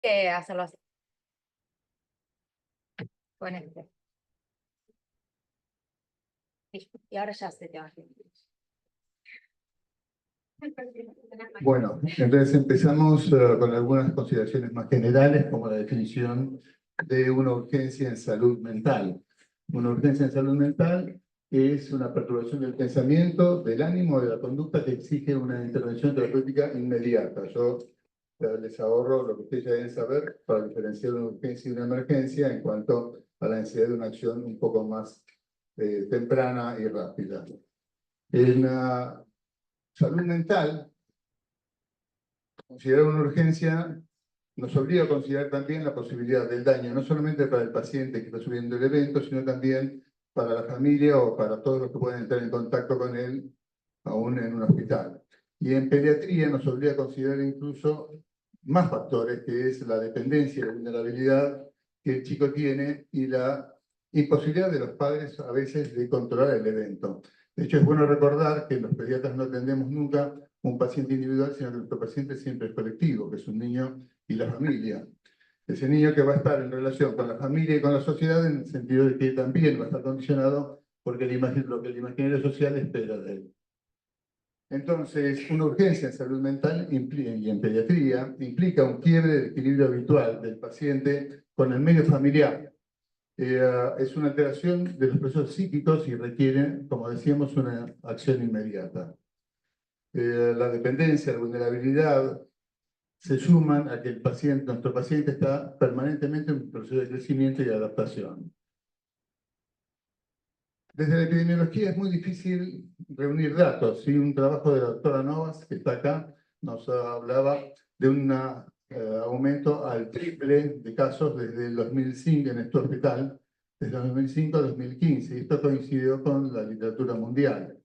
que hacerlo así. Con este. Listo. Y ahora ya se te va. Bueno, entonces empezamos con algunas consideraciones más generales, como la definición de una urgencia en salud mental. Una urgencia en salud mental es una perturbación del pensamiento, del ánimo, de la conducta que exige una intervención terapéutica inmediata. Yo les ahorro lo que ustedes ya deben saber para diferenciar una urgencia y una emergencia en cuanto a la necesidad de una acción un poco más temprana y rápida. En salud mental, considerar una urgencia nos obliga a considerar también la posibilidad del daño, no solamente para el paciente que está sufriendo el evento, sino también para la familia o para todos los que pueden entrar en contacto con él, aún en un hospital. Y en pediatría nos obliga a considerar incluso más factores, que es la dependencia y la vulnerabilidad que el chico tiene y la imposibilidad de los padres a veces de controlar el evento. De hecho, es bueno recordar que los pediatras no atendemos nunca un paciente individual, sino que nuestro paciente siempre es colectivo, que es un niño y la familia. Ese niño que va a estar en relación con la familia y con la sociedad, en el sentido de que también va a estar condicionado porque lo que el imaginario social espera de él. Entonces, una urgencia en salud mental y en pediatría implica un quiebre del equilibrio habitual del paciente con el medio familiar. Es una alteración de los procesos psíquicos y requiere, como decíamos, una acción inmediata. La dependencia, la vulnerabilidad, se suman a que nuestro paciente está permanentemente en un proceso de crecimiento y de adaptación. Desde la epidemiología es muy difícil reunir datos. ¿Sí? Un trabajo de la doctora Novas, que está acá, nos hablaba de un aumento al triple de casos desde el 2005 en este hospital, desde 2005 a 2015, y esto coincidió con la literatura mundial.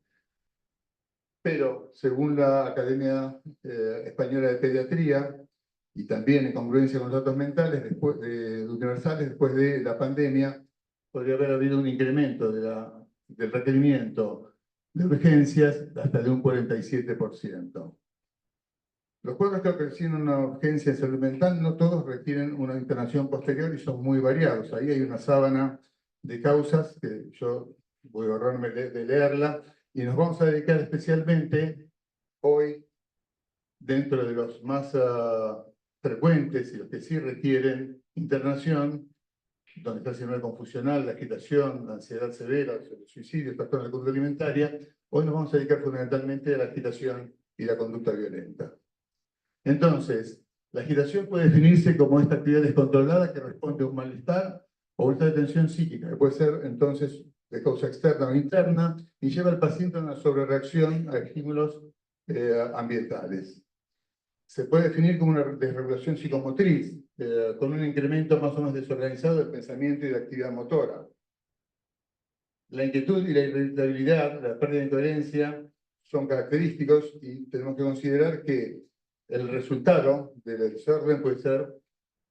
Pero, según la Academia Española de Pediatría, y también en congruencia con los datos mentales universales, después de la pandemia, podría haber habido un incremento del requerimiento de urgencias hasta de un 47%. Los cuadros que ofrecen una urgencia en salud mental, no todos requieren una internación posterior y son muy variados. Ahí hay una sábana de causas que yo voy a ahorrarme de leerla, y nos vamos a dedicar especialmente hoy, dentro de los más frecuentes y los que sí requieren internación, donde está el síndrome confusional, la agitación, la ansiedad severa, el suicidio, el trastorno de la conducta alimentaria. Hoy nos vamos a dedicar fundamentalmente a la agitación y la conducta violenta. Entonces, la agitación puede definirse como esta actividad descontrolada que responde a un malestar o un estado de tensión psíquica, que puede ser entonces de causa externa o interna, y lleva al paciente a una sobrereacción a estímulos ambientales. Se puede definir como una desregulación psicomotriz, con un incremento más o menos desorganizado del pensamiento y de actividad motora. La inquietud y la irritabilidad, la pérdida de coherencia, son característicos, y tenemos que considerar que el resultado del desorden puede ser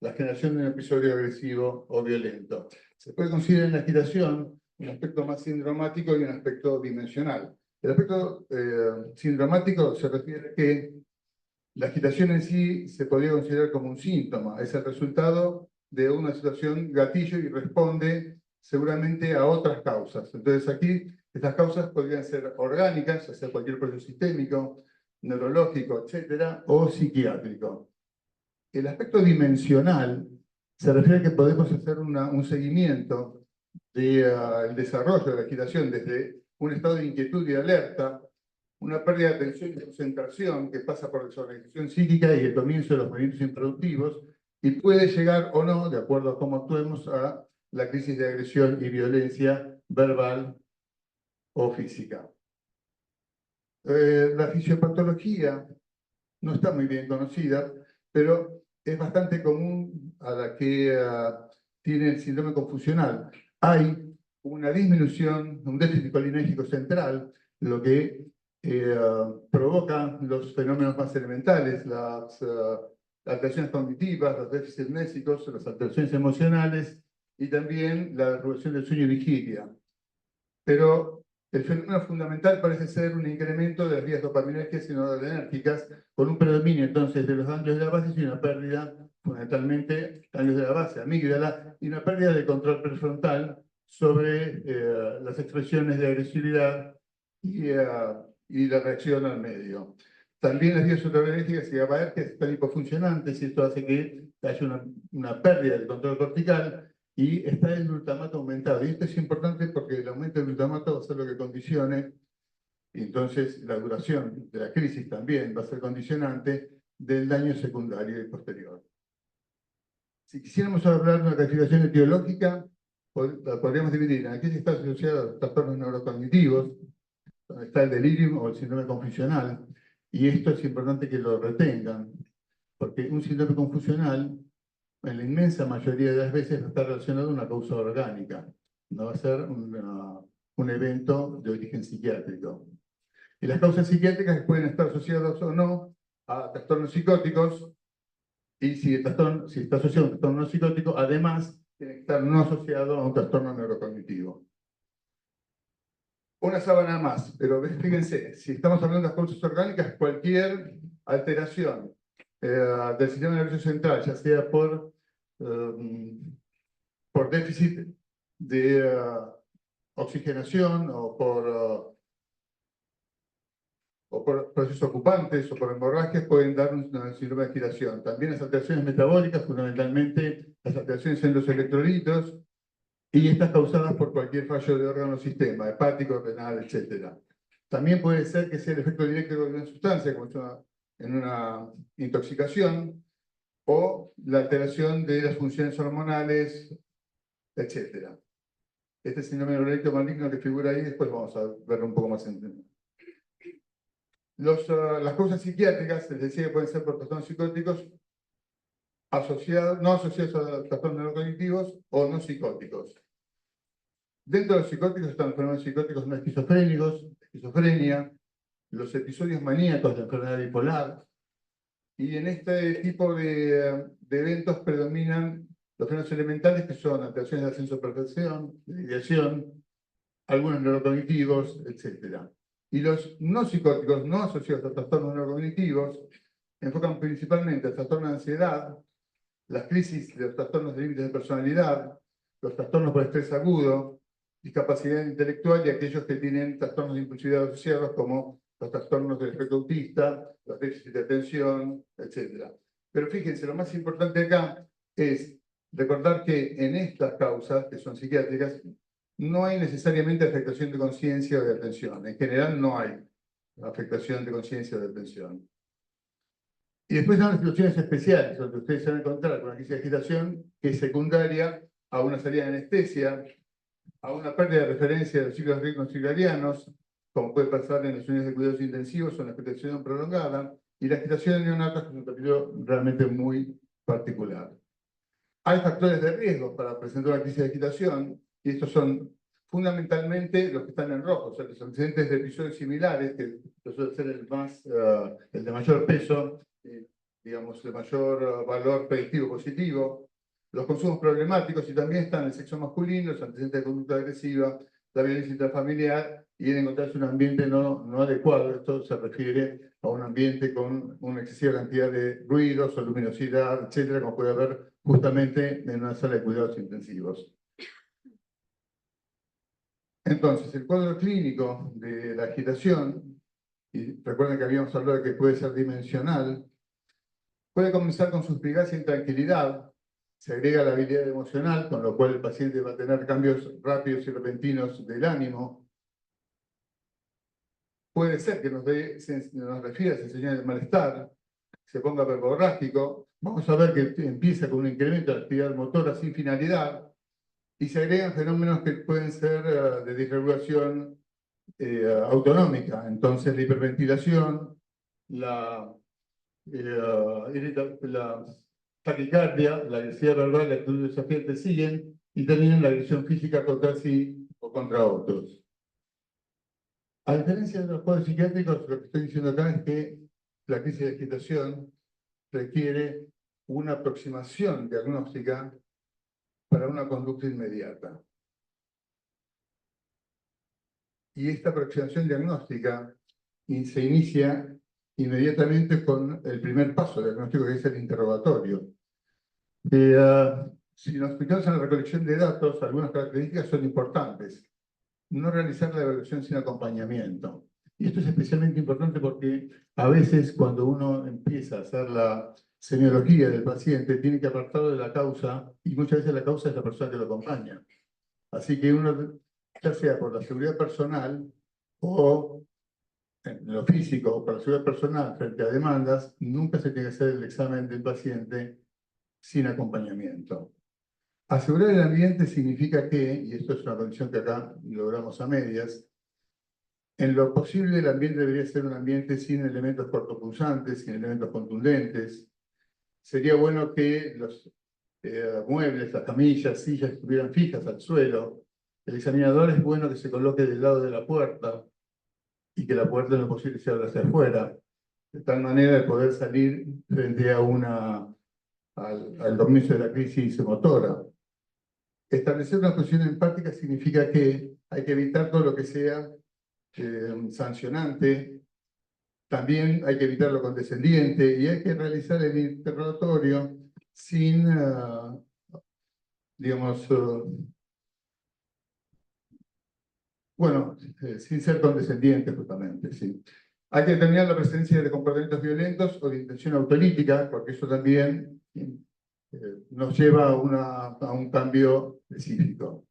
la generación de un episodio agresivo o violento. Se puede considerar en la agitación un aspecto más sindromático y un aspecto dimensional. El aspecto sindromático se refiere a que la agitación en sí se podría considerar como un síntoma, es el resultado de una situación gatillo y responde seguramente a otras causas. Entonces aquí estas causas podrían ser orgánicas, o sea, cualquier proceso sistémico, neurológico, etcétera, o psiquiátrico. El aspecto dimensional se refiere a que podemos hacer un seguimiento del desarrollo de la agitación desde un estado de inquietud y alerta, una pérdida de atención y concentración que pasa por desorganización psíquica y el comienzo de los movimientos improductivos, y puede llegar o no, de acuerdo a cómo actuemos, a la crisis de agresión y violencia verbal o física. La fisiopatología no está muy bien conocida, pero es bastante común a la que tiene el síndrome confusional. Hay una disminución, un déficit colinérgico central, lo que provoca los fenómenos más elementales, las alteraciones cognitivas, los déficits mnésicos, las alteraciones emocionales y también la regulación del sueño y vigilia. Pero el fenómeno fundamental parece ser un incremento de las vías dopaminérgicas y noradrenérgicas, con un predominio entonces de los ganglios de la base y una pérdida fundamentalmente daños de la base, amígdala, y una pérdida de control prefrontal sobre las expresiones de agresividad y la reacción al medio. También las vías supravenéticas y GABAergias están hipofuncionantes y esto hace que haya una pérdida del control cortical y está el glutamato aumentado. Y esto es importante porque el aumento del glutamato va a ser lo que condicione, y entonces la duración de la crisis también va a ser condicionante del daño secundario y posterior. Si quisiéramos hablar de una clasificación etiológica, la podríamos dividir en aquellas que están asociadas a los trastornos neurocognitivos, donde está el delirio o el síndrome confusional, y esto es importante que lo retengan, porque un síndrome confusional, en la inmensa mayoría de las veces, no está relacionado a una causa orgánica, no va a ser un evento de origen psiquiátrico. Y las causas psiquiátricas pueden estar asociadas o no a trastornos psicóticos, y si está asociado a un trastorno psicótico, además tiene que estar no asociado a un trastorno neurocognitivo. Una sábana más, pero fíjense, si estamos hablando de las causas orgánicas, cualquier alteración del sistema nervioso central, ya sea por déficit de oxigenación o por procesos ocupantes o por hemorragias, pueden dar un síndrome de agitación. También las alteraciones metabólicas, fundamentalmente las alteraciones en los electrolitos, y estas causadas por cualquier fallo de órgano o sistema, hepático, renal, etc. También puede ser que sea el efecto directo de una sustancia, como en una intoxicación, o la alteración de las funciones hormonales, etc. Este síndrome neurolepto maligno que figura ahí, después vamos a verlo un poco más en las causas psiquiátricas, les decía que pueden ser por trastornos psicóticos, no asociados a trastornos neurocognitivos o no psicóticos. Dentro de los psicóticos están los fenómenos psicóticos no esquizofrénicos, esquizofrenia, los episodios maníacos de enfermedad bipolar, y en este tipo de eventos predominan los fenómenos elementales, que son alteraciones de ascenso-perfección, de ideación, algunos neurocognitivos, etc. Y los no psicóticos, no asociados a trastornos neurocognitivos, enfocan principalmente el trastorno de ansiedad, las crisis de los trastornos de límites de personalidad, los trastornos por estrés agudo, discapacidad intelectual y aquellos que tienen trastornos de impulsividad asociados como los trastornos del espectro autista, los déficits de atención, etc. Pero fíjense, lo más importante acá es recordar que en estas causas, que son psiquiátricas, no hay necesariamente afectación de conciencia o de atención. En general no hay afectación de conciencia o de atención. Y después hay situaciones especiales, donde ustedes se van a encontrar con una crisis de agitación que es secundaria a una salida de anestesia, a una pérdida de referencia de los ciclos ritmos circadianos, como puede pasar en las unidades de cuidados intensivos o en la agitación prolongada, y la agitación en neonatos, que es un capítulo realmente muy particular. Hay factores de riesgo para presentar una crisis de agitación, y estos son fundamentalmente los que están en rojo, o sea, los antecedentes de episodios similares, que suele ser el de mayor peso, digamos, de mayor valor predictivo positivo, los consumos problemáticos, y también están el sexo masculino, los antecedentes de conducta agresiva, la violencia intrafamiliar, y en encontrarse un ambiente no adecuado. Esto se refiere a un ambiente con una excesiva cantidad de ruidos o luminosidad, etcétera, como puede haber justamente en una sala de cuidados intensivos. Entonces, el cuadro clínico de la agitación, y recuerden que habíamos hablado de que puede ser dimensional, puede comenzar con suspicacia e intranquilidad, se agrega la habilidad emocional, con lo cual el paciente va a tener cambios rápidos y repentinos del ánimo. Puede ser que nos refiera a esa señal de malestar, se ponga verborrágico. Vamos a ver que empieza con un incremento de la actividad motora sin finalidad, y se agregan fenómenos que pueden ser de disregulación autonómica. Entonces, la hiperventilación, la taquicardia, la agresividad verbal, la actitud desafiante siguen, y terminan la agresión física contra sí o contra otros. A diferencia de los cuadros psiquiátricos, lo que estoy diciendo acá es que la crisis de agitación requiere una aproximación diagnóstica para una conducta inmediata. Y esta aproximación diagnóstica se inicia inmediatamente con el primer paso diagnóstico, que es el interrogatorio. Si nos fijamos en la recolección de datos, algunas características son importantes. No realizar la evaluación sin acompañamiento. Y esto es especialmente importante porque a veces cuando uno empieza a hacer la semiología del paciente, tiene que apartarlo de la causa, y muchas veces la causa es la persona que lo acompaña. Así que uno, ya sea por la seguridad personal o en lo físico o por la seguridad personal frente a demandas, nunca se tiene que hacer el examen del paciente sin acompañamiento. Asegurar el ambiente significa que, y esto es una condición que acá logramos a medias, en lo posible el ambiente debería ser un ambiente sin elementos cortopulsantes, sin elementos contundentes. Sería bueno que los muebles, las camillas, sillas estuvieran fijas al suelo. El examinador es bueno que se coloque del lado de la puerta y que la puerta en lo posible se abra hacia afuera, de tal manera de poder salir frente a al comienzo de la crisis motora. Establecer una posición empática significa que hay que evitar todo lo que sea sancionante, también hay que evitar lo condescendiente y hay que realizar el interrogatorio sin, digamos, bueno, sin ser condescendiente justamente, sí. Hay que determinar la presencia de comportamientos violentos o de intención autolítica, porque eso también nos lleva a un cambio específico.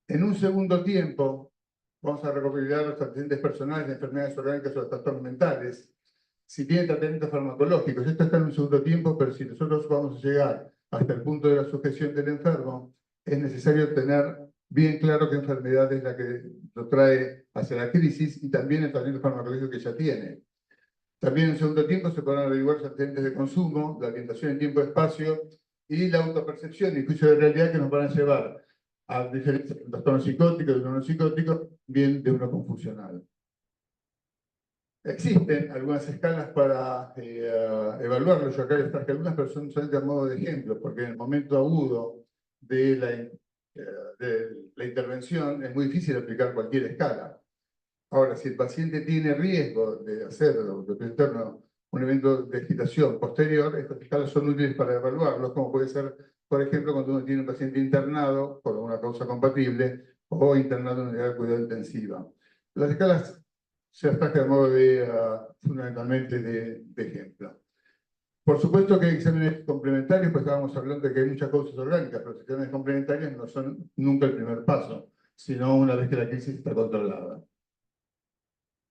En un segundo tiempo, vamos a recopilar los antecedentes personales de enfermedades orgánicas o de trastornos mentales. Si tiene tratamientos farmacológicos, esto está en un segundo tiempo, pero si nosotros vamos a llegar hasta el punto de la sujeción del enfermo, es necesario tener bien claro qué enfermedad es la que lo trae hacia la crisis y también el tratamiento farmacológico que ya tiene. También en segundo tiempo se podrán averiguar los antecedentes de consumo, la orientación en tiempo-espacio y la autopercepción y juicio de realidad que nos van a llevar a diferencia de un trastorno psicótico, de uno no psicótico, bien de uno confusional. Existen algunas escalas para evaluarlo. Yo acá les traje algunas, pero son solamente a modo de ejemplo, porque en el momento agudo de la intervención es muy difícil aplicar cualquier escala. Ahora, si el paciente tiene riesgo de hacer o de presentar un evento de agitación posterior, estas escalas son útiles para evaluarlo, como puede ser, por ejemplo, cuando uno tiene un paciente internado por una causa compatible o internado en unidad de cuidado intensiva. Las escalas se las traje a modo fundamentalmente de ejemplo. Por supuesto que hay exámenes complementarios, pues estábamos hablando de que hay muchas causas orgánicas, pero los exámenes complementarios no son nunca el primer paso, sino una vez que la crisis está controlada.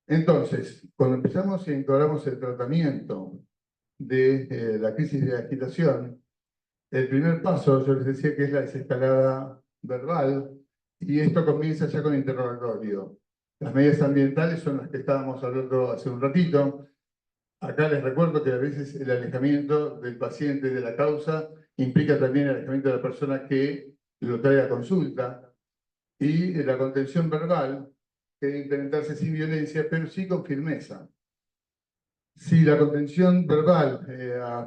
Entonces, cuando empezamos y incorporamos el tratamiento de la crisis de agitación, el primer paso, yo les decía que es la desescalada verbal, y esto comienza ya con el interrogatorio. Las medidas ambientales son las que estábamos hablando hace un ratito. Acá les recuerdo que a veces el alejamiento del paciente de la causa implica también el alejamiento de la persona que lo trae a consulta, y la contención verbal, que debe implementarse sin violencia, pero sí con firmeza. Si la contención verbal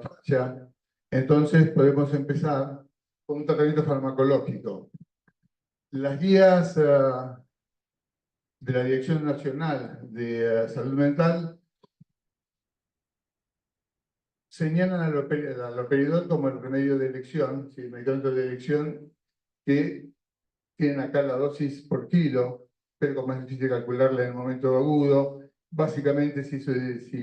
falla, entonces podemos empezar con un tratamiento farmacológico. Las guías de la Dirección Nacional de Salud Mental señalan al haloperidol como el remedio de elección, ¿sí? El medicamento de elección, que tienen acá la dosis por kilo, pero como es difícil calcularla en el momento agudo, básicamente si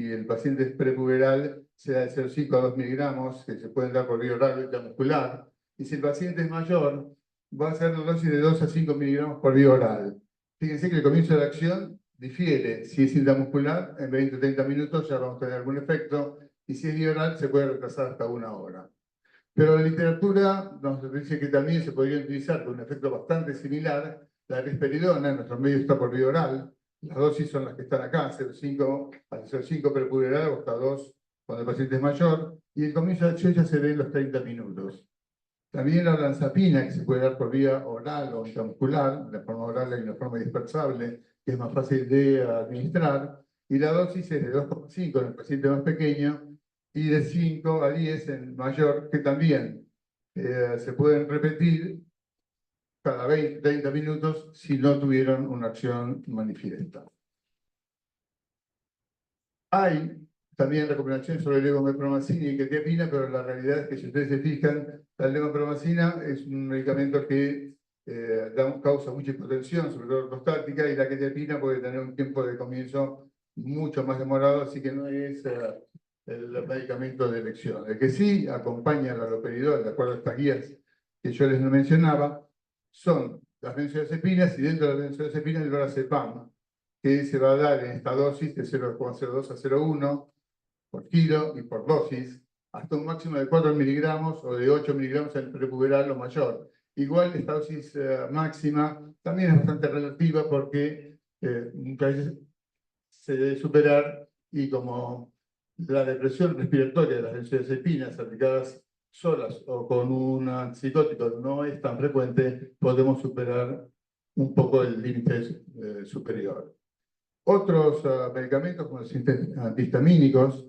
el paciente es prepuberal, será de 0,5 a 2 miligramos, que se pueden dar por vía oral o intramuscular, y si el paciente es mayor, va a ser la dosis de 2 a 5 miligramos por vía oral. Fíjense que el comienzo de la acción difiere. Si es intramuscular, en 20 o 30 minutos ya vamos a tener algún efecto, y si es vía oral, se puede retrasar hasta 1 hora. Pero la literatura nos dice que también se podría utilizar con un efecto bastante similar la risperidona. En nuestro medio está por vía oral. Las dosis son las que están acá, 0,5 a 0,5 prepuberal o hasta 2 cuando el paciente es mayor. Y el comienzo de acción ya se ve en los 30 minutos. También la olanzapina, que se puede dar por vía oral o intramuscular. La forma oral hay una forma dispersable, que es más fácil de administrar. Y la dosis es de 2,5 en el paciente más pequeño y de 5 a 10 en mayor, que también se pueden repetir cada 20, 30 minutos si no tuvieron una acción manifiesta. Hay también recomendaciones sobre levomepromacina y quetiapina, pero la realidad es que si ustedes se fijan, la levomepromacina es un medicamento que causa mucha hipotensión, sobre todo ortostática, y la quetiapina puede tener un tiempo de comienzo mucho más demorado, así que no es el medicamento de elección. El que sí acompaña al haloperidol, de acuerdo a estas guías que yo les mencionaba, son las benzodiazepinas y dentro de las benzodiazepinas el lorazepam, que se va a dar en esta dosis de 0,02 a 0,1 por kilo y por dosis, hasta un máximo de 4 miligramos o de 8 miligramos en el prepuberal o mayor. Igual esta dosis máxima también es bastante relativa porque muchas veces se debe superar y como la depresión respiratoria de las benzodiazepinas aplicadas solas o con un antipsicótico no es tan frecuente, podemos superar un poco el límite superior. Otros medicamentos como los antihistamínicos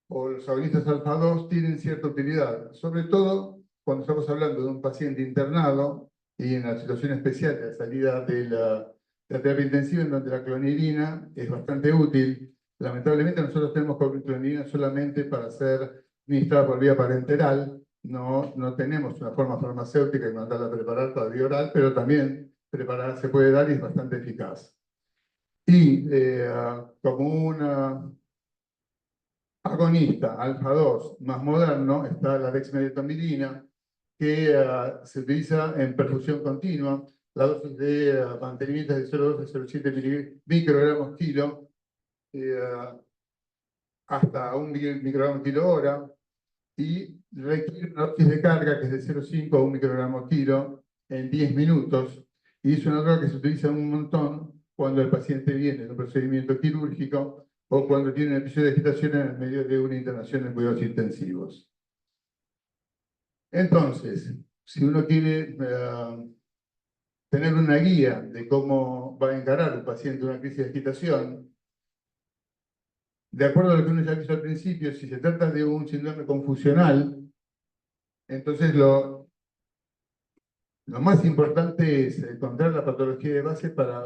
o los agonistas alfa-2 tienen cierta utilidad, sobre todo cuando estamos hablando de un paciente internado y en la situación especial de la salida de la terapia intensiva, en donde la clonidina es bastante útil. Lamentablemente nosotros tenemos clonidina solamente para ser administrada por vía parenteral, no tenemos una forma farmacéutica y mandarla a preparar para vía oral, pero también preparar se puede dar y es bastante eficaz. Y como una agonista alfa-2 más moderno está la dexmedetomidina, que se utiliza en perfusión continua. La dosis de mantenimiento es de 0,2 a 0,7 microgramos kilo, hasta 1 microgramo kilo hora, y requiere una dosis de carga que es de 0,5 a 1 microgramo kilo en 10 minutos. Y es una droga que se utiliza un montón cuando el paciente viene de un procedimiento quirúrgico o cuando tiene un episodio de agitación en el medio de una internación en cuidados intensivos. Entonces, si uno quiere tener una guía de cómo va a encarar un paciente una crisis de agitación, de acuerdo a lo que uno ya hizo al principio, si se trata de un síndrome confusional, entonces lo más importante es encontrar la patología de base para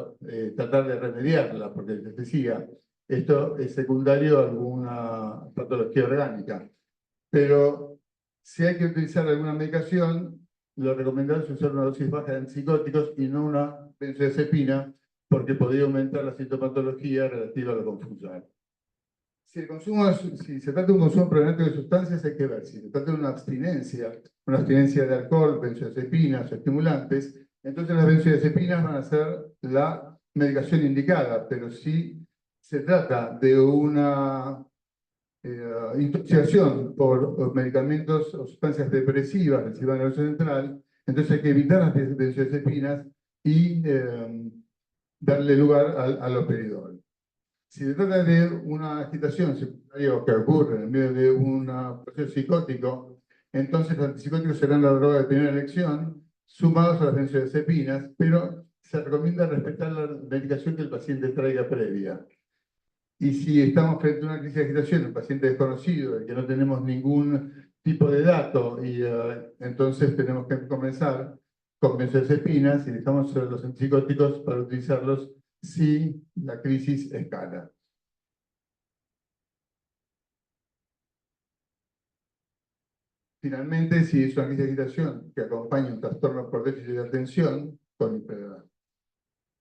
tratar de remediarla, porque les decía, esto es secundario a alguna patología orgánica. Pero si hay que utilizar alguna medicación, lo recomendable es usar una dosis baja de antipsicóticos y no una benzodiazepina, porque podría aumentar la sintomatología relativa a lo confusional. Si se trata de un consumo problemático de sustancias, hay que ver. Si se trata de una abstinencia de alcohol, benzodiazepinas o estimulantes, entonces las benzodiazepinas van a ser la medicación indicada. Pero si se trata de una intoxicación por medicamentos o sustancias depresivas del sistema nervioso central, entonces hay que evitar las benzodiazepinas y darle lugar al haloperidol. Si se trata de una agitación secundaria que ocurre en medio de un proceso psicótico, entonces los antipsicóticos serán la droga de primera elección, sumados a las benzodiazepinas, pero se recomienda respetar la medicación que el paciente traiga previa. Y si estamos frente a una crisis de agitación, un paciente desconocido, del que no tenemos ningún tipo de dato, y entonces tenemos que comenzar con benzodiazepinas y dejamos los antipsicóticos para utilizarlos si la crisis escala. Finalmente, si es una crisis de agitación que acompaña un trastorno por déficit de atención con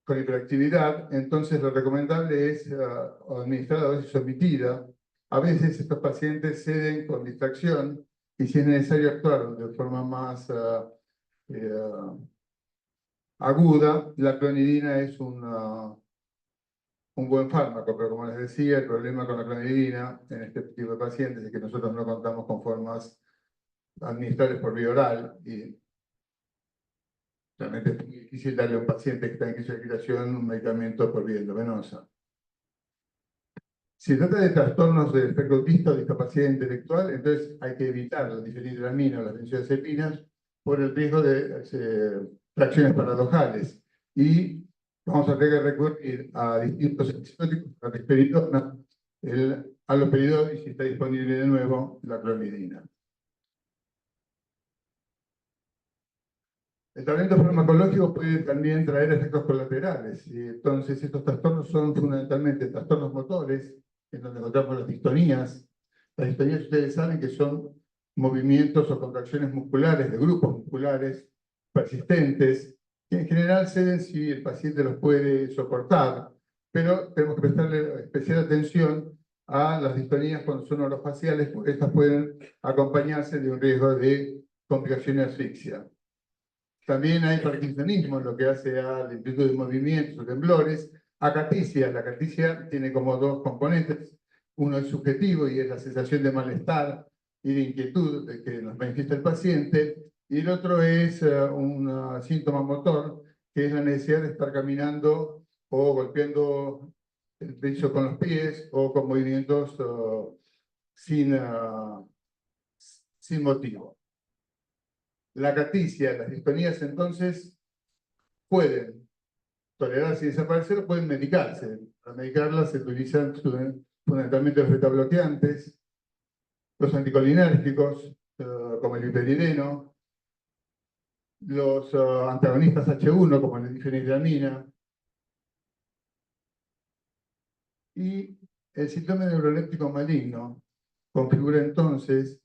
hiperactividad, entonces lo recomendable es administrar la dosis omitida. A veces estos pacientes ceden con distracción y si es necesario actuar de forma más aguda, la clonidina es un buen fármaco, pero como les decía, el problema con la clonidina en este tipo de pacientes es que nosotros no contamos con formas administrables por vía oral y realmente es muy difícil darle a un paciente que está en crisis de agitación un medicamento por vía endovenosa. Si se trata de trastornos del espectro autista o discapacidad intelectual, entonces hay que evitar las difenidraminas o las benzodiazepinas por el riesgo de reacciones paradojales. Y vamos a tener que recurrir a distintos antipsicóticos, la risperidona, el haloperidol y si está disponible de nuevo, la clonidina. El tratamiento farmacológico puede también traer efectos colaterales. Y entonces, estos trastornos son fundamentalmente trastornos motores, en donde encontramos las distonías. Las distonías, ustedes saben que son movimientos o contracciones musculares de grupos musculares persistentes, que en general ceden si el paciente los puede soportar, pero tenemos que prestarle especial atención a las distonías cuando son orofaciales, porque estas pueden acompañarse de un riesgo de complicación y asfixia. También hay parkinsonismo, lo que hace a la amplitud de movimientos o temblores. Acaticia, la acaticia tiene como dos componentes. Uno es subjetivo y es la sensación de malestar y de inquietud que nos manifiesta el paciente. Y el otro es un síntoma motor, que es la necesidad de estar caminando o golpeando el piso con los pies o con movimientos sin motivo. La acaticia, las distonías, entonces, pueden tolerarse y desaparecer o pueden medicarse. Para medicarlas se utilizan fundamentalmente los betabloqueantes, los anticolinérgicos, como el iperideno, los antagonistas H1, como la difenidramina, y el síndrome neuroléptico maligno configura entonces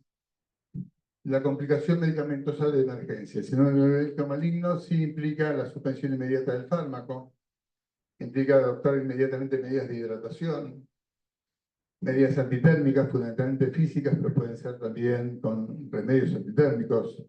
la complicación medicamentosa de emergencia. El síndrome neuroléptico maligno sí implica la suspensión inmediata del fármaco, implica adoptar inmediatamente medidas de hidratación, medidas antitérmicas, fundamentalmente físicas, pero pueden ser también con remedios antitérmicos.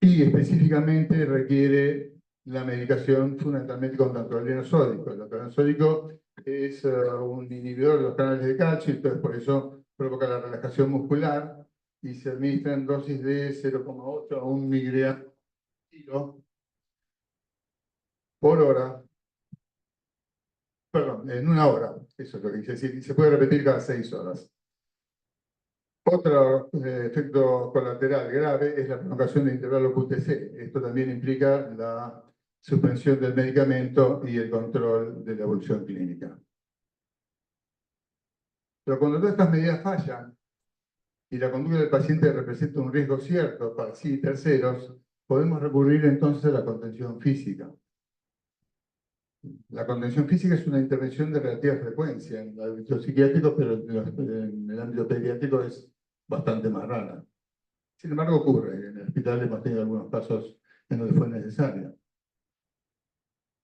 Y específicamente requiere la medicación fundamentalmente con tantoleno sódico. El tantoleno sódico es un inhibidor de los canales de calcio, entonces por eso provoca la relajación muscular y se administra en dosis de 0,8 a 1 miligramo por hora. Perdón, en 1 hora, eso es lo que dice decir, se puede repetir cada 6 horas. Otro efecto colateral grave es la prolongación del intervalo QTC. Esto también implica la suspensión del medicamento y el control de la evolución clínica. Pero cuando todas estas medidas fallan y la conducta del paciente representa un riesgo cierto para sí y terceros, podemos recurrir entonces a la contención física. La contención física es una intervención de relativa frecuencia en el ámbito psiquiátrico, pero en el ámbito pediátrico es bastante más rara. Sin embargo, ocurre. En el hospital hemos tenido algunos casos en donde fue necesaria.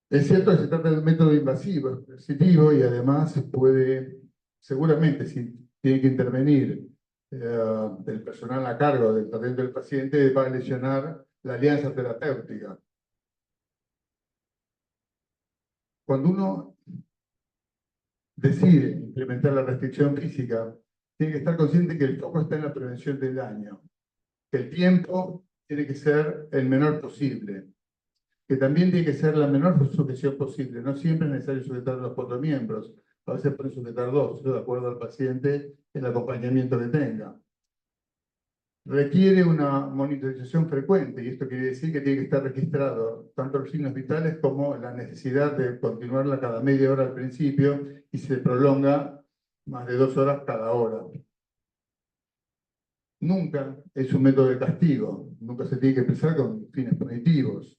Es cierto que se trata de un método invasivo, coercitivo, y además puede, seguramente, si tiene que intervenir el personal a cargo del tratamiento del paciente, va a lesionar la alianza terapéutica. Cuando uno decide implementar la restricción física, tiene que estar consciente que el foco está en la prevención del daño, que el tiempo tiene que ser el menor posible, que también tiene que ser la menor sujeción posible. No siempre es necesario sujetar los 4 miembros, a veces pueden sujetar 2, de acuerdo al paciente, el acompañamiento que tenga. Requiere una monitorización frecuente, y esto quiere decir que tiene que estar registrado tanto los signos vitales como la necesidad de continuarla cada media hora al principio y se prolonga más de 2 horas cada hora. Nunca es un método de castigo, nunca se tiene que empezar con fines punitivos.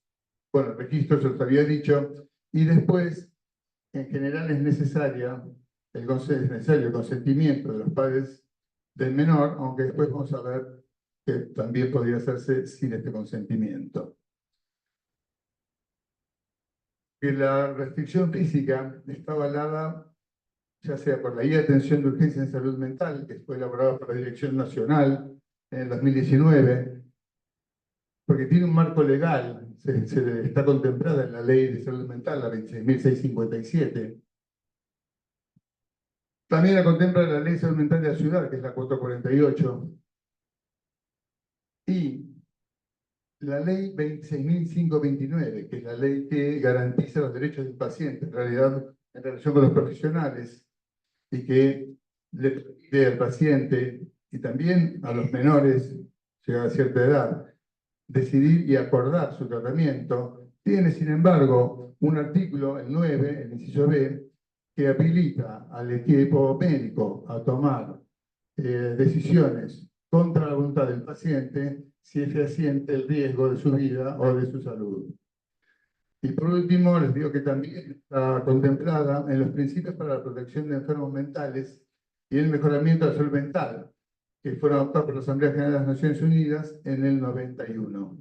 Bueno, el registro se los había dicho, y después, en general, es necesario el consentimiento de los padres del menor, aunque después vamos a ver que también podría hacerse sin este consentimiento. Que la restricción física está avalada ya sea por la Guía de Atención de Urgencia en Salud Mental, que fue elaborada por la Dirección Nacional en el 2019, porque tiene un marco legal, está contemplada en la Ley de Salud Mental, la 26.657. También la contempla la Ley de Salud Mental de la Ciudad, que es la 448. Y la Ley 26.529, que es la ley que garantiza los derechos del paciente, en realidad en relación con los profesionales, y que le pide al paciente y también a los menores, llegada a cierta edad, decidir y acordar su tratamiento. Tiene, sin embargo, un artículo, el 9, el inciso B, que habilita al equipo médico a tomar decisiones contra la voluntad del paciente si es fehaciente el riesgo de su vida o de su salud. Y por último, les digo que también está contemplada en los principios para la protección de enfermos mentales y el mejoramiento de la salud mental, que fueron adoptados por la Asamblea General de las Naciones Unidas en el 91.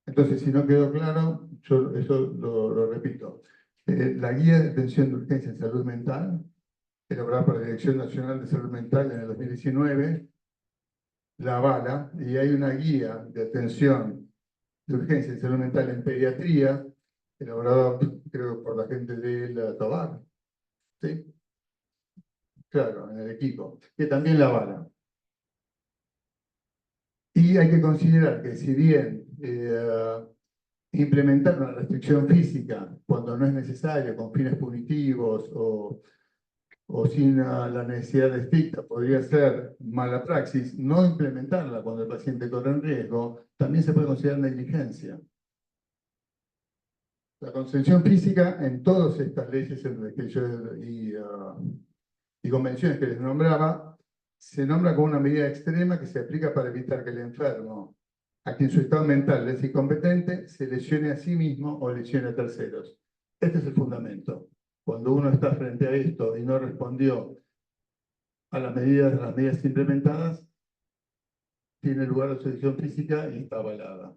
Entonces, si no quedó claro, yo eso lo repito. La Guía de Atención de Urgencia en Salud Mental, elaborada por la Dirección Nacional de Salud Mental en el 2019, la avala, y hay una guía de atención de urgencia en salud mental en pediatría, elaborada, creo, por la gente del Tobar, ¿sí? Claro, en el equipo, que también la avala. Y hay que considerar que si bien implementar una restricción física cuando no es necesario, con fines punitivos o sin la necesidad estricta, podría ser mala praxis, no implementarla cuando el paciente corre en riesgo, también se puede considerar negligencia. La contención física en todas estas leyes y convenciones que les nombraba, se nombra como una medida extrema que se aplica para evitar que el enfermo, a quien su estado mental es incompetente, se lesione a sí mismo o lesione a terceros. Este es el fundamento. Cuando uno está frente a esto y no respondió a las medidas implementadas, tiene lugar la selección física y está avalada.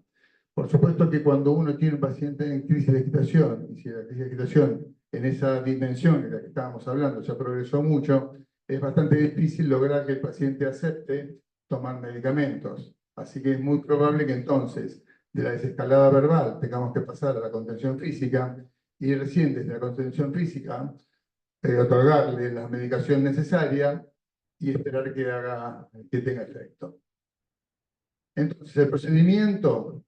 Por supuesto que cuando uno tiene un paciente en crisis de agitación, y si la crisis de agitación en esa dimensión de la que estábamos hablando ya progresó mucho, es bastante difícil lograr que el paciente acepte tomar medicamentos. Así que es muy probable que entonces de la desescalada verbal tengamos que pasar a la contención física y recién desde la contención física otorgarle la medicación necesaria y esperar que tenga efecto. Entonces, el procedimiento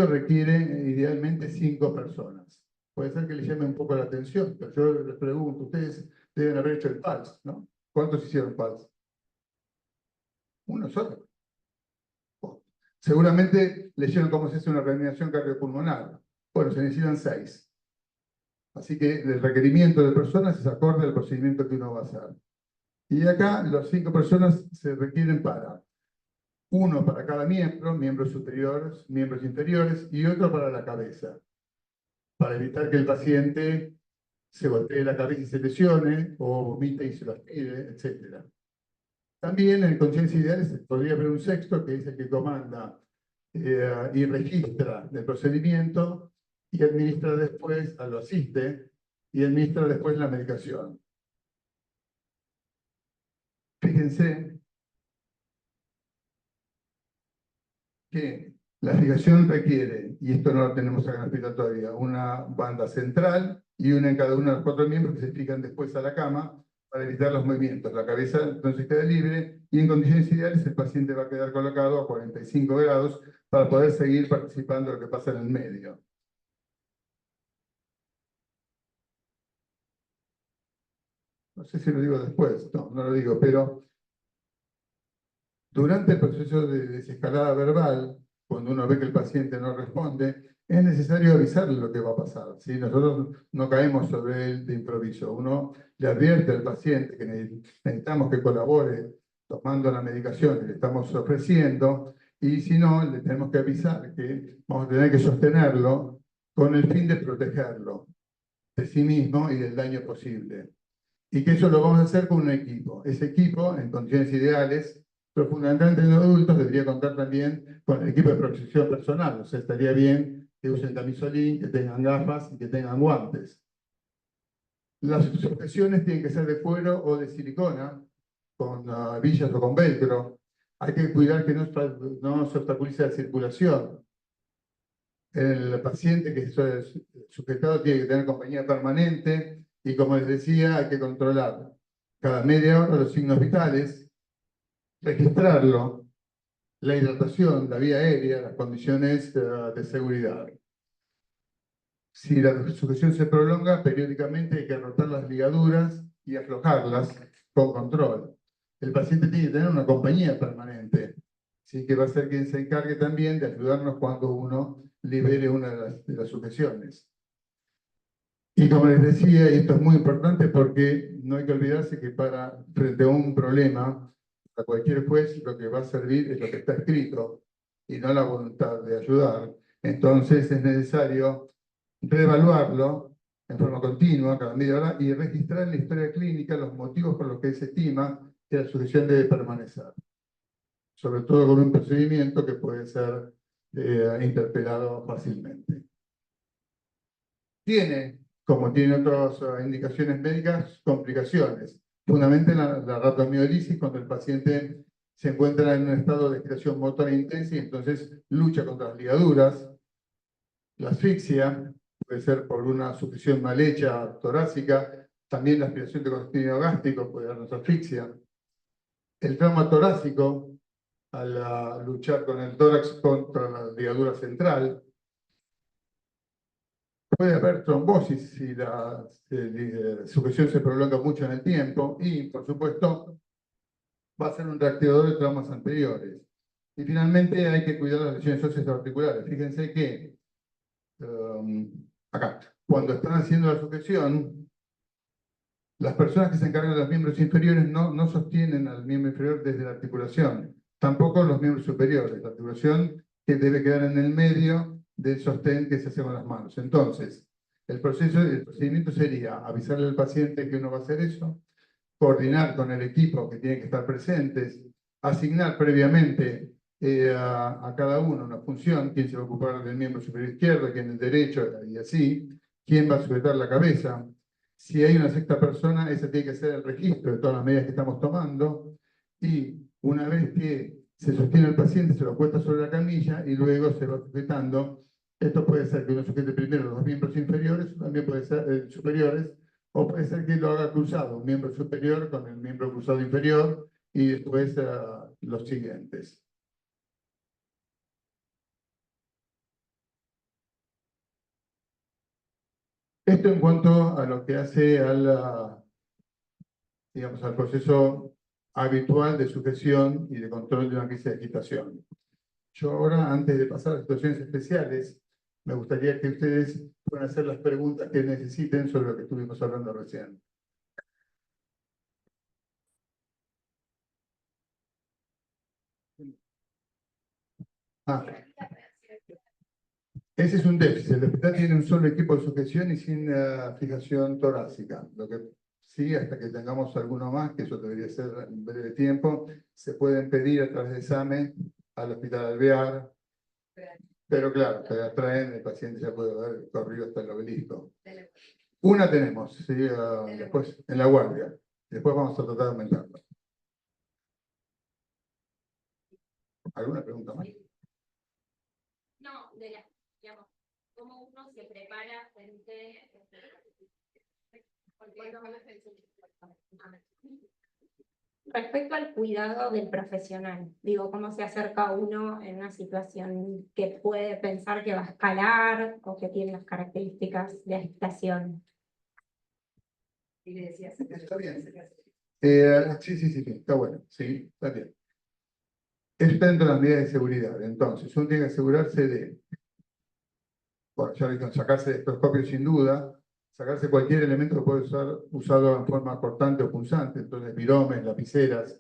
requiere idealmente 5 personas. Puede ser que les llame un poco la atención, pero yo les pregunto, ustedes deben haber hecho el PALS, ¿no? ¿Cuántos hicieron PALS? Uno solo. Seguramente leyeron cómo se hace una reanimación cardiopulmonar. Bueno, se necesitan 6. Así que el requerimiento de personas es acorde al procedimiento que uno va a hacer. Y acá las 5 personas se requieren para uno para cada miembro, miembros superiores, miembros inferiores, y otro para la cabeza, para evitar que el paciente se golpee la cabeza y se lesione, o vomite y se lo aspire, etc. También en conciencia ideal podría haber un sexto, que es el que comanda y registra el procedimiento, y administra después, lo asiste, y administra después la medicación. Fíjense que la fijación requiere, y esto no lo tenemos acá en la respiratoria, una banda central y una en cada uno de los 4 miembros que se fijan después a la cama para evitar los movimientos. La cabeza entonces queda libre y en condiciones ideales el paciente va a quedar colocado a 45 grados para poder seguir participando de lo que pasa en el medio. No sé si lo digo después, no lo digo, pero durante el proceso de desescalada verbal, cuando uno ve que el paciente no responde, es necesario avisarle lo que va a pasar, ¿sí? Nosotros no caemos sobre él de improviso. Uno le advierte al paciente que necesitamos que colabore tomando la medicación que le estamos ofreciendo, y si no, le tenemos que avisar que vamos a tener que sostenerlo con el fin de protegerlo de sí mismo y del daño posible. Y que eso lo vamos a hacer con un equipo. Ese equipo, en condiciones ideales, pero fundamentalmente en los adultos, debería contar también con el equipo de protección personal. O sea, estaría bien que usen camisolín, que tengan gafas y que tengan guantes. Las sujeciones tienen que ser de cuero o de silicona, con billas o con velcro. Hay que cuidar que no se obstaculice la circulación. El paciente que es sujetado tiene que tener compañía permanente y, como les decía, hay que controlar cada media hora los signos vitales, registrarlo, la hidratación, la vía aérea, las condiciones de seguridad. Si la sujeción se prolonga, periódicamente hay que rotar las ligaduras y aflojarlas con control. El paciente tiene que tener una compañía permanente, ¿sí? Que va a ser quien se encargue también de ayudarnos cuando uno libere una de las sujeciones. Y como les decía, y esto es muy importante porque no hay que olvidarse que frente a un problema, a cualquier juez lo que va a servir es lo que está escrito. y no la voluntad de ayudar, entonces es necesario reevaluarlo en forma continua, cada media hora, y registrar en la historia clínica los motivos por los que se estima que la sujeción debe permanecer. Sobre todo con un procedimiento que puede ser interpelado fácilmente. Tiene, como tiene otras indicaciones médicas, complicaciones. Fundamentalmente la rhabdomiolisis, cuando el paciente se encuentra en un estado de excitación motora intensa y entonces lucha contra las ligaduras. La asfixia puede ser por una succión mal hecha torácica. También la aspiración de contenido gástrico puede darnos asfixia. El trauma torácico, al luchar con el tórax contra la ligadura central. Puede haber trombosis si la sujeción se prolonga mucho en el tiempo y, por supuesto, va a ser un reactivador de traumas anteriores. Y finalmente hay que cuidar las lesiones óseas articulares. Fíjense que acá, cuando están haciendo la sujeción, las personas que se encargan de los miembros inferiores no sostienen al miembro inferior desde la articulación, tampoco los miembros superiores. La articulación que debe quedar en el medio del sostén que se hace con las manos. Entonces, el procedimiento sería avisarle al paciente que uno va a hacer eso, coordinar con el equipo que tiene que estar presentes, asignar previamente a cada uno una función, quién se va a ocupar del miembro superior izquierdo, quién del derecho, y así, quién va a sujetar la cabeza. Si hay una sexta persona, esa tiene que ser el registro de todas las medidas que estamos tomando, y una vez que se sostiene el paciente, se lo acuesta sobre la camilla y luego se va sujetando. Esto puede ser que uno sujete primero los dos miembros inferiores, también puede ser superiores, o puede ser que lo haga cruzado, un miembro superior con el miembro cruzado inferior y después los siguientes. Esto en cuanto a lo que hace digamos, al proceso habitual de sujeción y de control de una crisis de agitación. Yo ahora, antes de pasar a situaciones especiales, me gustaría que ustedes puedan hacer las preguntas que necesiten sobre lo que estuvimos hablando recién. Ese es un déficit. El hospital tiene un solo equipo de sujeción y sin fijación torácica. Lo que sí, hasta que tengamos alguno más, que eso debería ser en breve tiempo, se pueden pedir a través de examen al hospital Alvear. Pero claro, te traen, el paciente ya puede haber corrido hasta el obelisco. Una tenemos, ¿sí? Después en la guardia. Después vamos a tratar de aumentarlo. ¿Alguna pregunta más? No, digamos, cómo uno se prepara frente Respecto al cuidado del profesional, digo, ¿cómo se acerca uno en una situación que puede pensar que va a escalar o que tiene las características de agitación? Está bien. Sí, está bueno. Sí, está bien. Está dentro de las medidas de seguridad. Entonces, uno tiene que asegurarse de, bueno, ya lo sacarse de espectroscopio sin duda, sacarse cualquier elemento que puede ser usado en forma cortante o punzante, entonces viromes, lapiceras,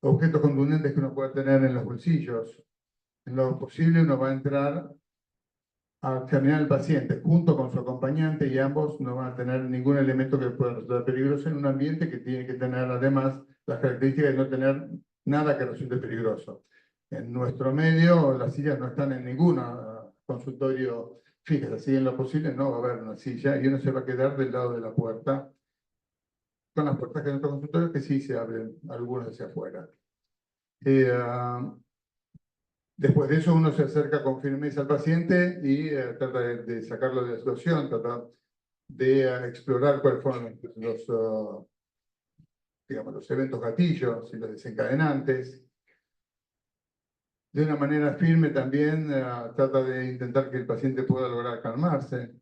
objetos contundentes que uno pueda tener en los bolsillos. En lo posible uno va a entrar a examinar al paciente junto con su acompañante y ambos no van a tener ningún elemento que pueda resultar peligroso en un ambiente que tiene que tener además las características de no tener nada que resulte peligroso. En nuestro medio las sillas no están en ningún consultorio fijas, así en lo posible no va a haber una silla y uno se va a quedar del lado de la puerta, con las puertas que en nuestro consultorio que sí se abren algunos hacia afuera. Después de eso uno se acerca con firmeza al paciente y trata de sacarlo de la situación, trata de explorar cuáles fueron digamos, los eventos gatillos y los desencadenantes. De una manera firme también trata de intentar que el paciente pueda lograr calmarse,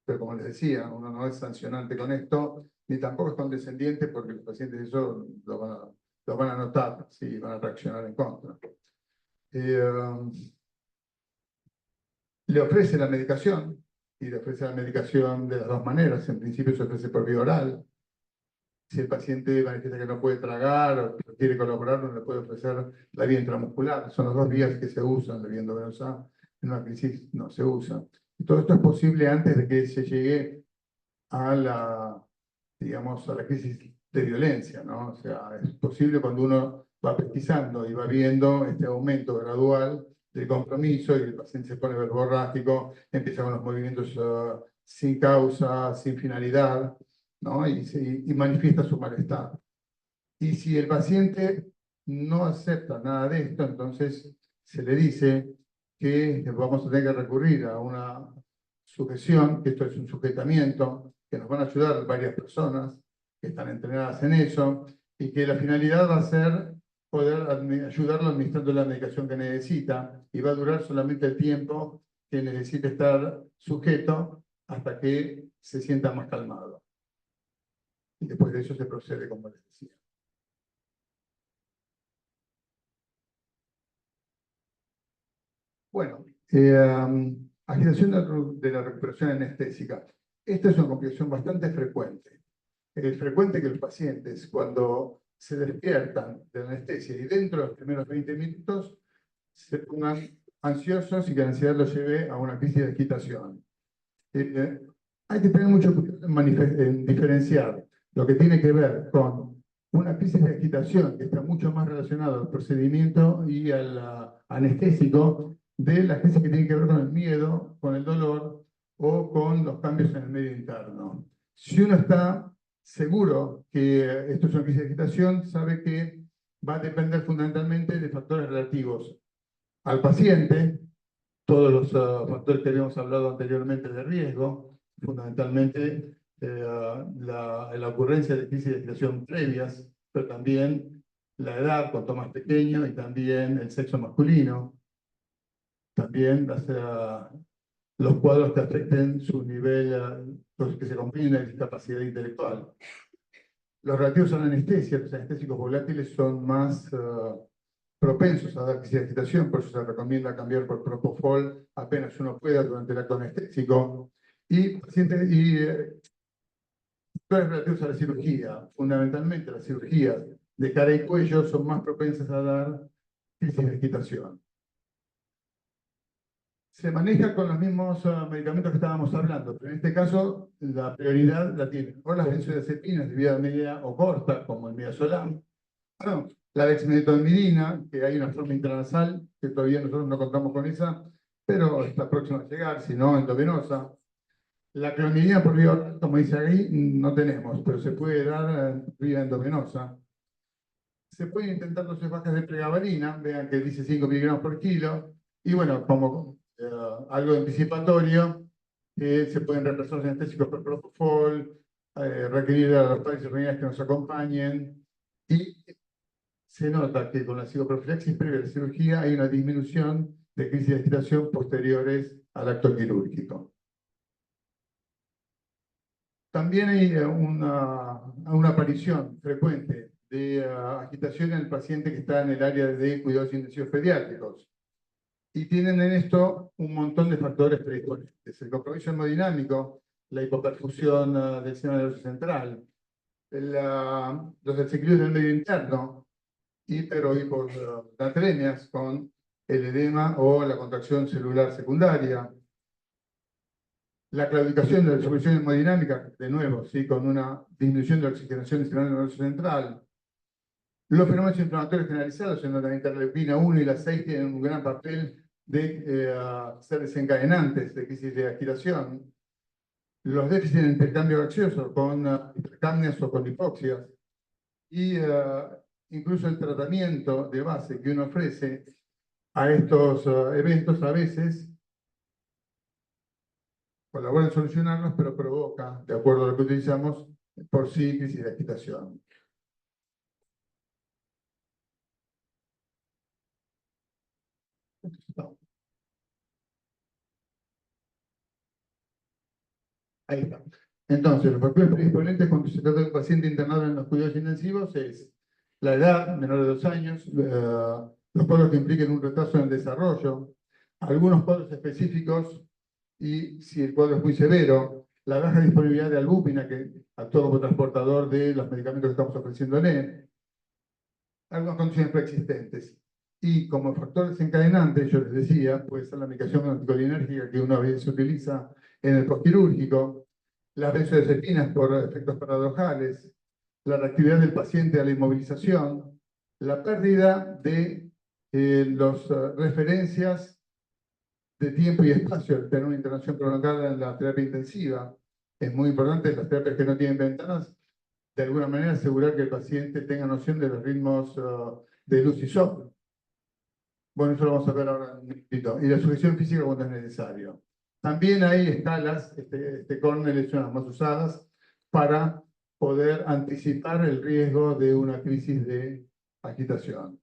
pero como les decía, uno no es sancionante con esto, ni tampoco es condescendiente porque los pacientes eso lo van a notar, ¿sí? Van a reaccionar en contra. Le ofrece la medicación, y le ofrece la medicación de las dos maneras. En principio se ofrece por vía oral. Si el paciente manifiesta que no puede tragar o que quiere colaborar, no le puede ofrecer la vía intramuscular. Son las dos vías que se usan, la vía endovenosa en una crisis no se usa. Y todo esto es posible antes de que se llegue a la, digamos, a la crisis de violencia, ¿no? O sea, es posible cuando uno va pesquisando y va viendo este aumento gradual del compromiso y el paciente se pone verborrágico, empieza con los movimientos sin causa, sin finalidad, ¿no? Y manifiesta su malestar. Y si el paciente no acepta nada de esto, entonces se le dice que vamos a tener que recurrir a una sujeción, que esto es un sujetamiento, que nos van a ayudar varias personas que están entrenadas en eso, y que la finalidad va a ser poder ayudarlo administrando la medicación que necesita, y va a durar solamente el tiempo que necesite estar sujeto hasta que se sienta más calmado. Y después de eso se procede, como les decía. Bueno, agitación de la recuperación anestésica. Esta es una complicación bastante frecuente. Es frecuente que los pacientes, cuando se despiertan de la anestesia y dentro de los primeros 20 minutos, se pongan ansiosos y que la ansiedad los lleve a una crisis de agitación. Hay que tener mucho cuidado en diferenciar lo que tiene que ver con una crisis de agitación que está mucho más relacionada al procedimiento y al anestésico de las crisis que tienen que ver con el miedo, con el dolor o con los cambios en el medio interno. Si uno está seguro que esto es una crisis de agitación, sabe que va a depender fundamentalmente de factores relativos al paciente, todos los factores que habíamos hablado anteriormente de riesgo, fundamentalmente la ocurrencia de crisis de agitación previas, pero también la edad, cuanto más pequeño, y también el sexo masculino, también los cuadros que afecten su nivel, los que se acompañen de discapacidad intelectual. Los relativos a la anestesia, los anestésicos volátiles son más propensos a dar crisis de agitación, por eso se recomienda cambiar por propofol apenas uno pueda durante el acto anestésico. Y factores relativos a la cirugía, fundamentalmente las cirugías de cara y cuello son más propensas a dar crisis de agitación. Se maneja con los mismos medicamentos que estábamos hablando, pero en este caso la prioridad la tienen o las benzodiazepinas de vía media o corta, como el midazolam, la dexmedetomidina, que hay una forma intranasal, que todavía nosotros no contamos con esa, pero está próxima a llegar, si no endovenosa. La clonidina por vía oral, como dice ahí, no tenemos, pero se puede dar vía endovenosa. Se pueden intentar dosis bajas de pregabalina, vean que dice 5 miligramos por kilo, y bueno, como algo anticipatorio, se pueden reemplazar los anestésicos por propofol, requerir a los padres y reuniones que nos acompañen, y se nota que con la psicoprofilaxis previa a la cirugía hay una disminución de crisis de agitación posteriores al acto quirúrgico. También hay una aparición frecuente de agitación en el paciente que está en el área de cuidados intensivos pediátricos. Y tienen en esto un montón de factores predisponentes. El compromiso hemodinámico, la hipoperfusión del sistema nervioso central, los desequilibrios del medio interno, hiper o hiponatremias con el edema o la contracción celular secundaria, la claudicación de la disolución hemodinámica, de nuevo, ¿sí? Con una disminución de la oxigenación del sistema nervioso central. Los fenómenos inflamatorios generalizados, en donde la interleuquina 1 y la 6 tienen un gran papel de ser desencadenantes de crisis de agitación. Los déficits en intercambio gaseoso con hipercapnias o con hipoxias. Y incluso el tratamiento de base que uno ofrece a estos eventos a veces colabora en solucionarlos, pero provoca, de acuerdo a lo que utilizamos, por sí crisis de agitación. Ahí está. Entonces, los factores predisponentes cuando se trata de un paciente internado en los cuidados intensivos es la edad, menor de 2 años, los cuadros que impliquen un retraso en el desarrollo, algunos cuadros específicos, y si el cuadro es muy severo, la baja disponibilidad de albúmina, que actúa como transportador de los medicamentos que estamos ofreciéndole, algunas condiciones preexistentes. Y como factor desencadenante, yo les decía, puede ser la medicación anticolinérgica que una vez se utiliza en el postquirúrgico, las benzodiazepinas por efectos paradojales, la reactividad del paciente a la inmovilización, la pérdida de las referencias de tiempo y espacio al tener una internación prolongada en la terapia intensiva. Es muy importante, las terapias que no tienen ventanas, de alguna manera asegurar que el paciente tenga noción de los ritmos de luz y sombra. Bueno, eso lo vamos a ver ahora un minutito. Y la sujeción física cuando es necesario. También hay escalas, Cornell son las más usadas, para poder anticipar el riesgo de una crisis de agitación.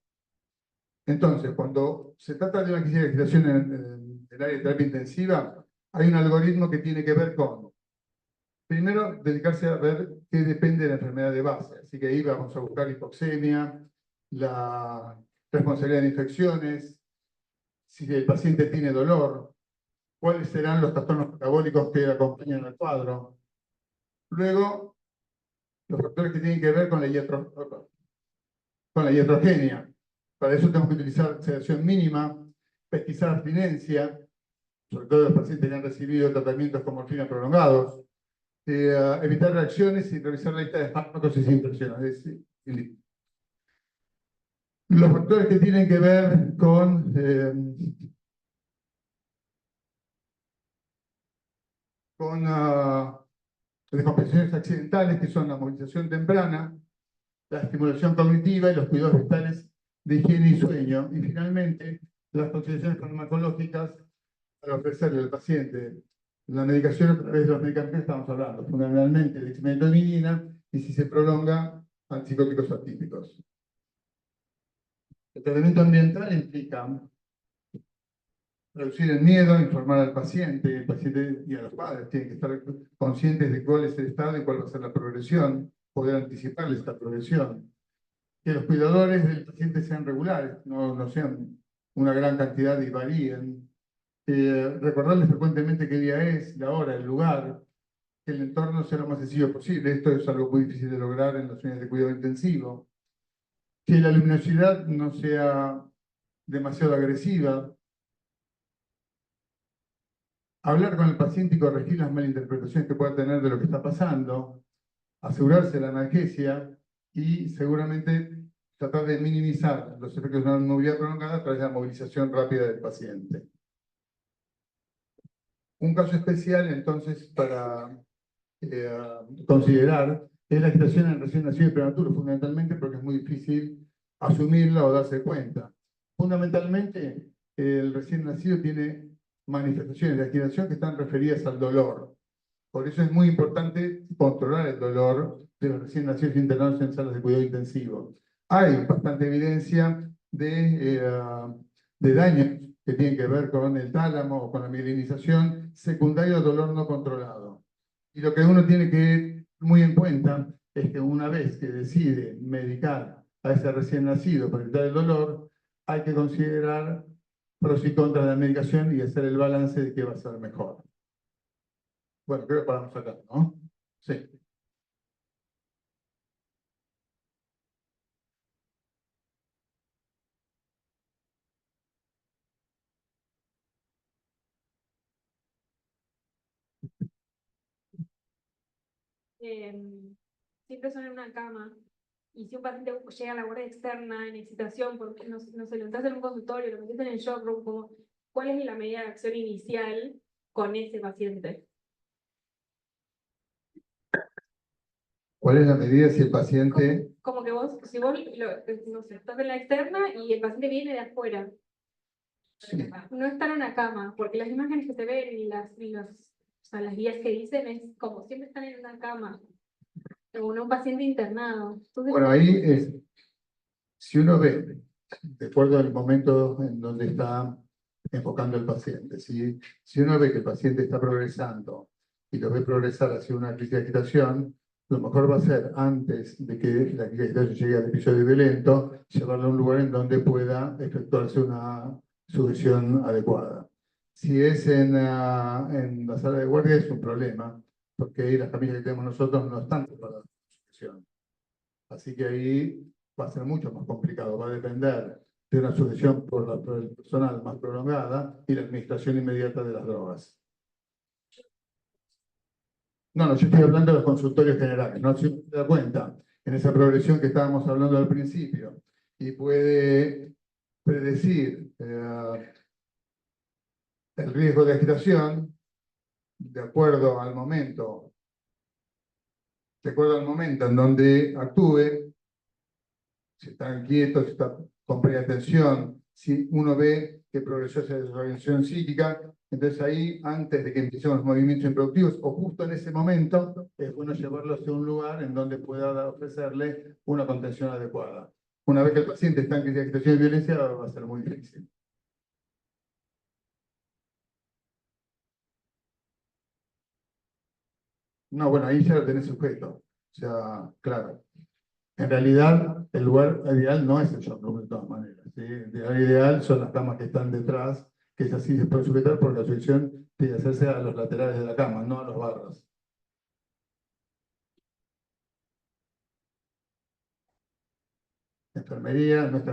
Entonces, cuando se trata de una crisis de agitación en el área de terapia intensiva, hay un algoritmo que tiene que ver con, primero, dedicarse a ver qué depende de la enfermedad de base. Así que ahí vamos a buscar hipoxemia, la responsabilidad de infecciones, si el paciente tiene dolor, cuáles serán los trastornos metabólicos que acompañan al cuadro. Luego, los factores que tienen que ver con la iatrogenia. Para eso tenemos que utilizar sedación mínima, pesquisar abstinencia, sobre todo los pacientes que han recibido tratamientos con morfina prolongados, evitar reacciones y revisar la lista de fármacos y sin impresiones. Los factores que tienen que ver con descompensaciones accidentales, que son la movilización temprana, la estimulación cognitiva y los cuidados vitales de higiene y sueño. Y finalmente, las consideraciones farmacológicas para ofrecerle al paciente la medicación a través de los medicamentos que estamos hablando, fundamentalmente dexmedetomidina y, si se prolonga, antipsicóticos atípicos. El tratamiento ambiental implica reducir el miedo, informar al paciente y a los padres tienen que estar conscientes de cuál es el estado y cuál va a ser la progresión, poder anticiparles esta progresión. Que los cuidadores del paciente sean regulares, no sean una gran cantidad y varíen. Recordarles frecuentemente qué día es, la hora, el lugar, que el entorno sea lo más sencillo posible. Esto es algo muy difícil de lograr en las unidades de cuidado intensivo. Que la luminosidad no sea demasiado agresiva. Hablar con el paciente y corregir las malinterpretaciones que pueda tener de lo que está pasando. Asegurarse de la analgesia y seguramente tratar de minimizar los efectos de una movilidad prolongada a través de la movilización rápida del paciente. Un caso especial, entonces, para considerar es la agitación en recién nacido y prematuro, fundamentalmente porque es muy difícil asumirla o darse cuenta. Fundamentalmente, el recién nacido tiene manifestaciones de agitación que están referidas al dolor. Por eso es muy importante controlar el dolor de los recién nacidos internados en salas de cuidado intensivo. Hay bastante evidencia de daños que tienen que ver con el tálamo o con la mielinización secundario al dolor no controlado. Y lo que uno tiene que tener muy en cuenta es que una vez que decide medicar a ese recién nacido para evitar el dolor, hay que considerar pros y contras de la medicación y hacer el balance de qué va a ser mejor. Bueno, creo que paramos acá, ¿no? Sí. Siempre son en una cama. Y si un paciente llega a la guardia externa en excitación, porque no se lo entras en un consultorio, lo metes en el shock room, como, ¿cuál es la medida de acción inicial con ese paciente? ¿Cuál es la medida si el paciente... Como que vos, si vos, no sé, estás en la externa y el paciente viene de afuera. Sí. No está en una cama, porque las imágenes que se ven y las guías que dicen es como siempre están en una cama, o en un paciente internado. Entonces, Bueno, ahí es, si uno ve, de acuerdo al momento en donde está enfocando el paciente, si uno ve que el paciente está progresando y lo ve progresar hacia una crisis de agitación, lo mejor va a ser, antes de que la crisis de agitación llegue al episodio violento, llevarlo a un lugar en donde pueda efectuarse una sujeción adecuada. Si es en la sala de guardia es un problema, porque ahí las camillas que tenemos nosotros no están preparadas para la sujeción. Así que ahí va a ser mucho más complicado, va a depender de una sujeción por el personal más prolongada y la administración inmediata de las drogas. No, yo estoy hablando de los consultorios generales, ¿no? Si uno se da cuenta en esa progresión que estábamos hablando al principio y puede predecir el riesgo de agitación de acuerdo al momento en donde actúe, si están quietos, si está con previa atención, si uno ve que progresó esa desorganización psíquica, entonces ahí, antes de que empecemos los movimientos improductivos, o justo en ese momento, es bueno llevarlo hacia un lugar en donde pueda ofrecerle una contención adecuada. Una vez que el paciente está en crisis de agitación y violencia, va a ser muy difícil. No, bueno, ahí ya lo tenés sujeto. O sea, claro. En realidad, el lugar ideal no es el short room de todas maneras, ¿sí? El lugar ideal son las camas que están detrás, que es así se puede sujetar porque la sujeción tiene que hacerse a los laterales de la cama, no a los barros. Nuestra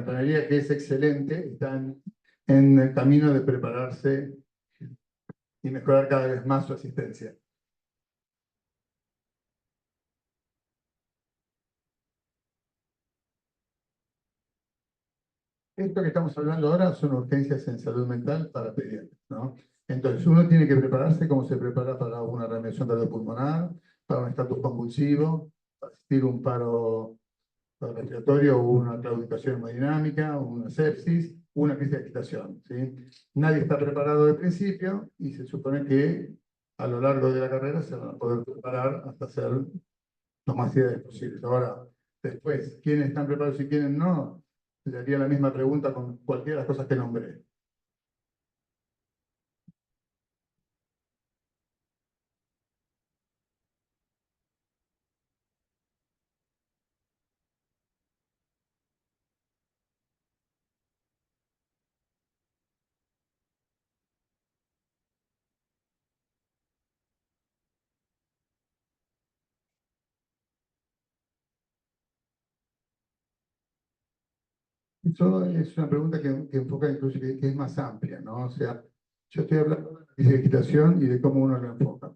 enfermería, que es excelente, está en el camino de prepararse y mejorar cada vez más su asistencia. Esto que estamos hablando ahora son urgencias en salud mental para pediatras, ¿no? Entonces, uno tiene que prepararse como se prepara para una reanimación cardiopulmonar, para un estatus convulsivo, para asistir a un paro respiratorio o una claudicación hemodinámica, o una sepsis, una crisis de agitación, ¿sí? Nadie está preparado de principio y se supone que a lo largo de la carrera se van a poder preparar hasta ser lo más ideales posibles. Ahora, después, ¿quiénes están preparados y quiénes no? Le haría la misma pregunta con cualquiera de las cosas que nombré. Eso es una pregunta que enfoca incluso que es más amplia, ¿no? O sea, yo estoy hablando de la agitación y de cómo uno lo enfoca.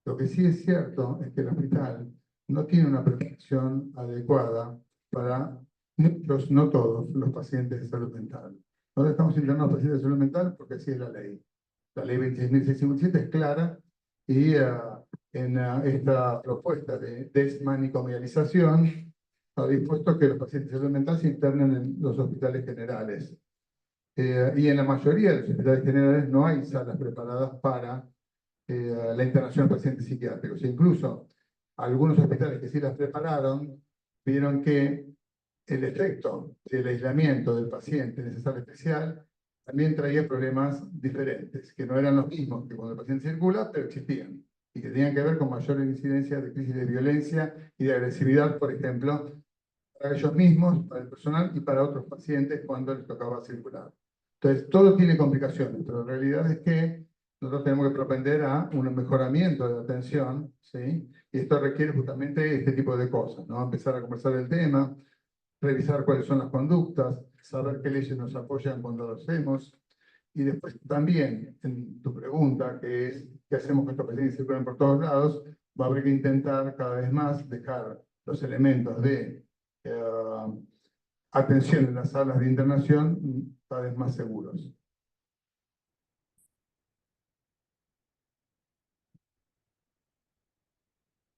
Lo que sí es cierto es que el hospital no tiene una preparación adecuada para muchos, no todos, los pacientes de salud mental. Nosotros estamos internando pacientes de salud mental porque así es la ley. La ley 26.657 es clara y en esta propuesta de desmanicomialización ha dispuesto que los pacientes de salud mental se internen en los hospitales generales. Y en la mayoría de los hospitales generales no hay salas preparadas para la internación de pacientes psiquiátricos. Incluso algunos hospitales que sí las prepararon vieron que el efecto del aislamiento del paciente en esa sala especial también traía problemas diferentes, que no eran los mismos que cuando el paciente circula, pero existían, y que tenían que ver con mayor incidencia de crisis de violencia y de agresividad, por ejemplo, para ellos mismos, para el personal y para otros pacientes cuando les tocaba circular. Entonces, todo tiene complicaciones, pero la realidad es que nosotros tenemos que propender a un mejoramiento de la atención, ¿sí? Y esto requiere justamente este tipo de cosas, ¿no? Empezar a conversar el tema, revisar cuáles son las conductas, saber qué leyes nos apoyan cuando lo hacemos. Y después también, en tu pregunta, que es qué hacemos con estos pacientes que circulan por todos lados, va a haber que intentar cada vez más dejar los elementos de atención en las salas de internación cada vez más seguros.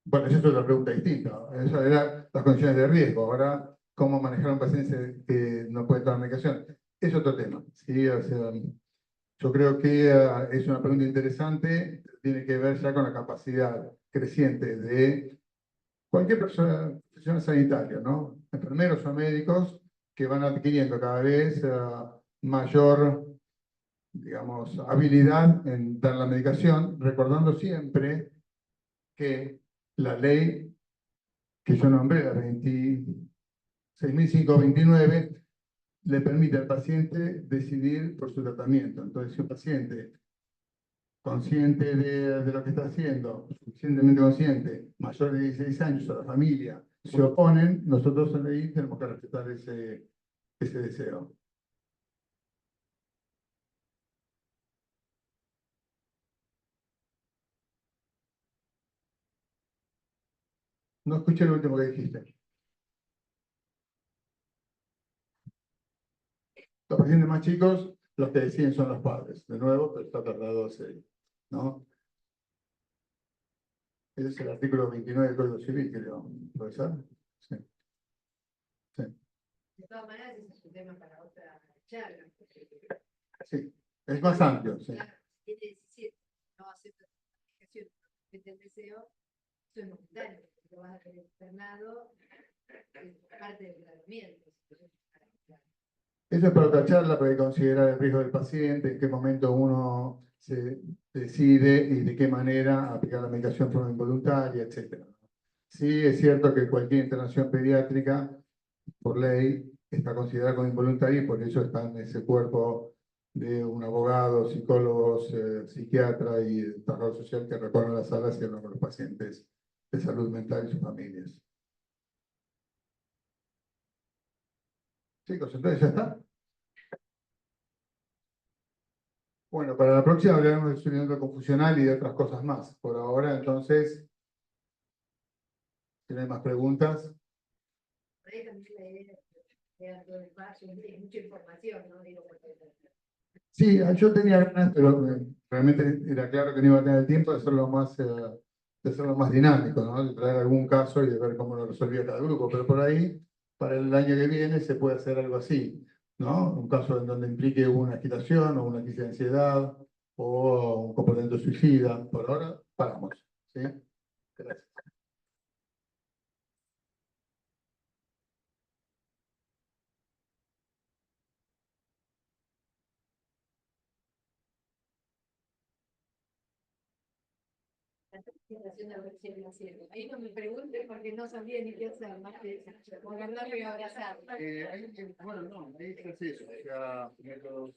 Bueno, esa es otra pregunta distinta. Esa era las condiciones de riesgo. Ahora, ¿cómo manejar a un paciente que no puede tomar medicación? Es otro tema, ¿sí? O sea, yo creo que es una pregunta interesante. Tiene que ver ya con la capacidad creciente de cualquier persona, profesional sanitario, ¿no? Enfermeros o médicos que van adquiriendo cada vez mayor, digamos, habilidad en dar la medicación, recordando siempre que la ley que yo nombré, la 26.529, le permite al paciente decidir por su tratamiento. Entonces, si un paciente consciente de lo que está haciendo, suficientemente consciente, mayor de 16 años o la familia, se oponen, nosotros en ley tenemos que respetar ese deseo. No escuché lo último que dijiste. Los pacientes más chicos, los que deciden son los padres. De nuevo, pero está tratado así, ¿no? Ese es el artículo 29 del Código Civil, creo. ¿Puede ser? Sí. Sí. De todas maneras, ese es un tema para otra charla. Sí. Es más amplio, sí. Claro, tiene 17, no acepta justificación, el deseo, eso es voluntario, porque lo vas a tener internado, es parte del tratamiento. Eso es para otra charla, pero hay que considerar el riesgo del paciente, en qué momento uno se decide y de qué manera aplicar la medicación de forma involuntaria, etc. Sí, es cierto que cualquier internación pediátrica, por ley, está considerada como involuntaria y por eso está en ese cuerpo de un abogado, psicólogos, psiquiatra y trabajador social que recorren las salas y hablan con los pacientes de salud mental y sus familias. Chicos, entonces ya está. Bueno, para la próxima hablaremos del sufrimiento confusional y de otras cosas más. Por ahora, entonces, si no hay más preguntas. Por ahí también la idea de dar todo el paso, es mucha información, ¿no? Digo, porque Sí, yo tenía ganas, pero realmente era claro que no iba a tener el tiempo de hacerlo más dinámico, ¿no? De traer algún caso y de ver cómo lo resolvía cada grupo. Pero por ahí, para el año que viene, se puede hacer algo así, ¿no? Un caso en donde implique una agitación o una crisis de ansiedad o un comportamiento suicida. Por ahora, paramos, ¿sí? Gracias. relación de aversión y acierto. Ahí no me pregunten porque no sabía ni qué hacer, más que agarrarlo y abrazarlo. Bueno, no, ahí es eso, o sea, métodos